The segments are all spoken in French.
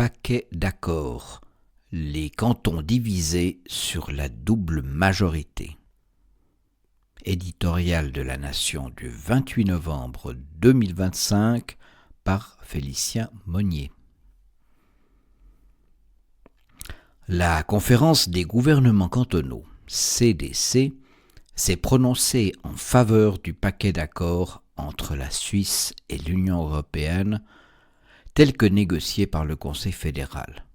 paquet d'accords, les cantons divisés sur la double majorité. Éditorial de la Nation du 28 novembre 2025 par Félicien Monnier. La conférence des gouvernements cantonaux, CDC, s'est prononcée en faveur du paquet d'accords entre la Suisse et l'Union européenne, tel que négocié par le Conseil fédéral.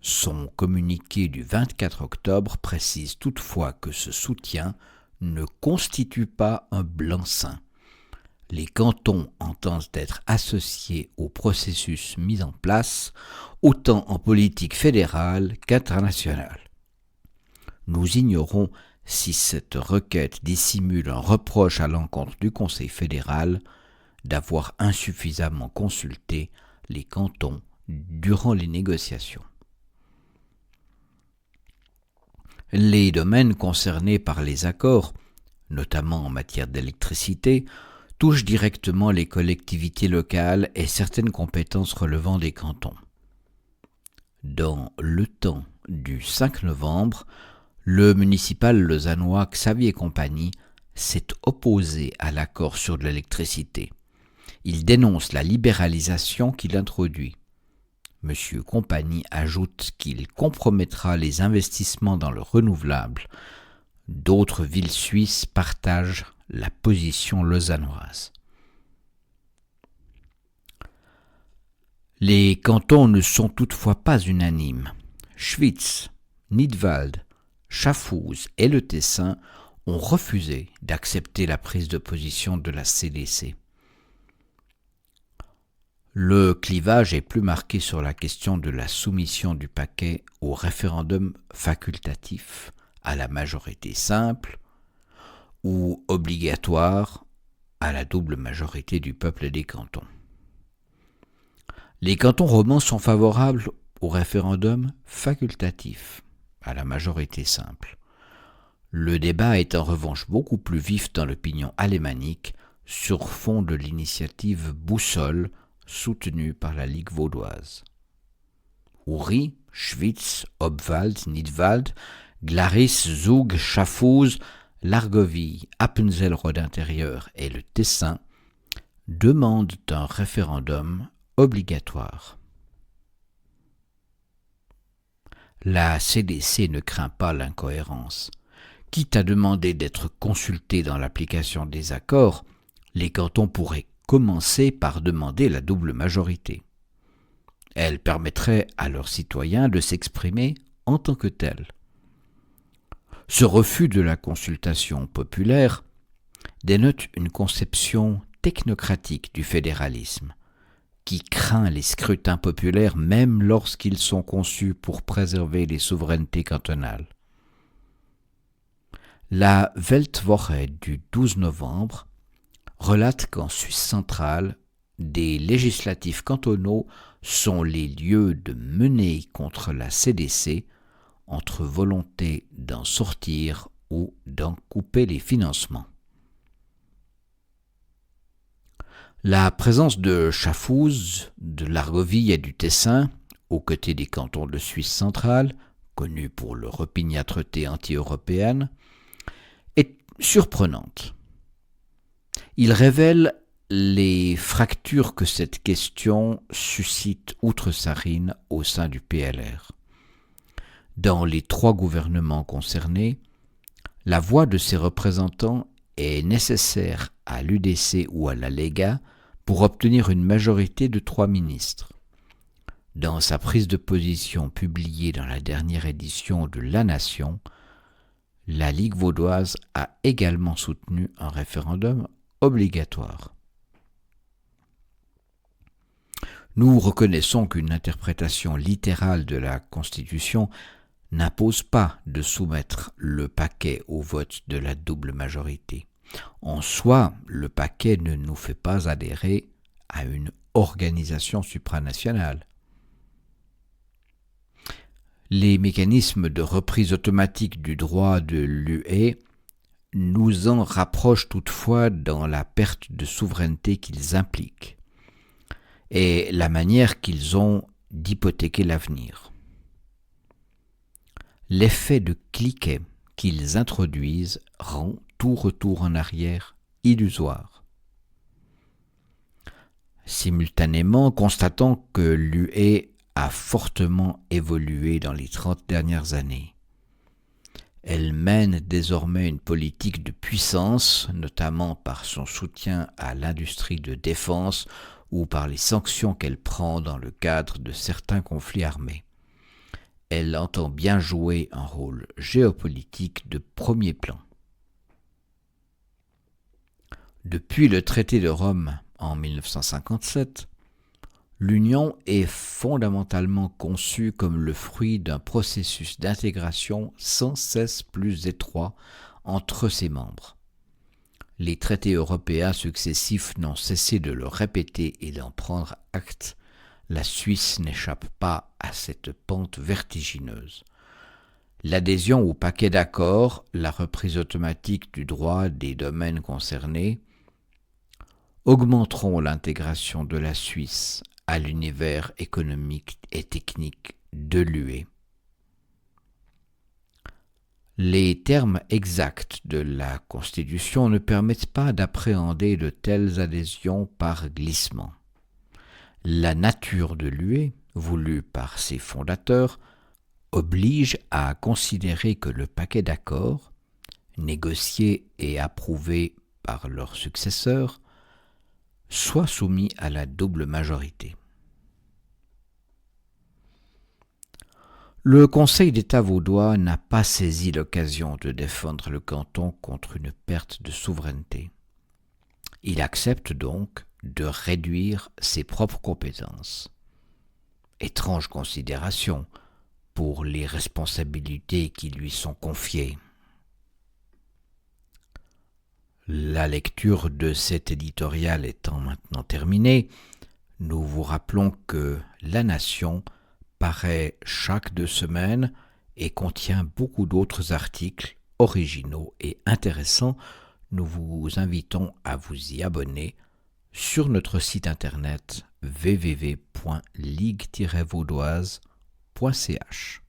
Son communiqué du 24 octobre précise toutefois que ce soutien ne constitue pas un blanc-seing. Les cantons entendent être associés au processus mis en place, autant en politique fédérale qu'internationale. Nous ignorons si cette requête dissimule un reproche à l'encontre du Conseil fédéral d'avoir insuffisamment consulté les cantons durant les négociations. Les domaines concernés par les accords, notamment en matière d'électricité, touchent directement les collectivités locales et certaines compétences relevant des cantons. Dans le temps du 5 novembre, le municipal lausannois Xavier Compagnie s'est opposé à l'accord sur l'électricité. Il dénonce la libéralisation qu'il introduit. M. Compagnie ajoute qu'il compromettra les investissements dans le renouvelable. D'autres villes suisses partagent la position lausannoise. Les cantons ne sont toutefois pas unanimes. Schwyz, Nidwald, Schaffhouse et le Tessin ont refusé d'accepter la prise de position de la CDC. Le clivage est plus marqué sur la question de la soumission du paquet au référendum facultatif, à la majorité simple ou obligatoire à la double majorité du peuple des cantons. Les cantons romans sont favorables au référendum facultatif, à la majorité simple. Le débat est en revanche beaucoup plus vif dans l'opinion alémanique sur fond de l'initiative Boussole soutenue par la Ligue vaudoise. Uri, Schwyz, Obwald, Nidwald, Glaris, Zug, Schaffhouse, l'Argovie, Appenzell-Rhodes intérieur et le Tessin demandent un référendum obligatoire. La CDC ne craint pas l'incohérence. Quitte à demander d'être consultés dans l'application des accords, les cantons pourraient commencer par demander la double majorité. Elle permettrait à leurs citoyens de s'exprimer en tant que tels. Ce refus de la consultation populaire dénote une conception technocratique du fédéralisme, qui craint les scrutins populaires même lorsqu'ils sont conçus pour préserver les souverainetés cantonales. La Weltwoche du 12 novembre relate qu'en Suisse centrale, des législatifs cantonaux sont les lieux de menées contre la CDC entre volonté d'en sortir ou d'en couper les financements. La présence de Schaffhouse, de l'Argovie et du Tessin, aux côtés des cantons de Suisse centrale, connus pour leur opiniâtreté anti-européenne, est surprenante. Il révèle les fractures que cette question suscite outre-Sarine au sein du PLR. Dans les 3 gouvernements concernés, la voix de ses représentants est nécessaire à l'UDC ou à la Lega pour obtenir une majorité de 3 ministres. Dans sa prise de position publiée dans la dernière édition de La Nation, la Ligue vaudoise a également soutenu un référendum obligatoire. Nous reconnaissons qu'une interprétation littérale de la Constitution n'impose pas de soumettre le paquet au vote de la double majorité. En soi, le paquet ne nous fait pas adhérer à une organisation supranationale. Les mécanismes de reprise automatique du droit de l'UE nous en rapprochent toutefois dans la perte de souveraineté qu'ils impliquent et la manière qu'ils ont d'hypothéquer l'avenir. L'effet de cliquet qu'ils introduisent rend tout retour en arrière illusoire. Simultanément, constatant que l'UE a fortement évolué dans les 30 dernières années. Elle mène désormais une politique de puissance, notamment par son soutien à l'industrie de défense ou par les sanctions qu'elle prend dans le cadre de certains conflits armés. Elle entend bien jouer un rôle géopolitique de premier plan. Depuis le traité de Rome en 1957, l'Union est fondamentalement conçue comme le fruit d'un processus d'intégration sans cesse plus étroit entre ses membres. Les traités européens successifs n'ont cessé de le répéter et d'en prendre acte. La Suisse n'échappe pas à cette pente vertigineuse. L'adhésion au paquet d'accords, la reprise automatique du droit des domaines concernés, augmenteront l'intégration de la Suisse à l'univers économique et technique de l'UE. Les termes exacts de la Constitution ne permettent pas d'appréhender de telles adhésions par glissement. La nature de l'UE, voulue par ses fondateurs, oblige à considérer que le paquet d'accords, négocié et approuvé par leurs successeurs, soit soumis à la double majorité. Le Conseil d'État vaudois n'a pas saisi l'occasion de défendre le canton contre une perte de souveraineté. Il accepte donc de réduire ses propres compétences. Étrange considération pour les responsabilités qui lui sont confiées. La lecture de cet éditorial étant maintenant terminée, nous vous rappelons que La Nation paraît chaque 2 semaines et contient beaucoup d'autres articles originaux et intéressants. Nous vous invitons à vous y abonner sur notre site internet www.ligue-vaudoise.ch.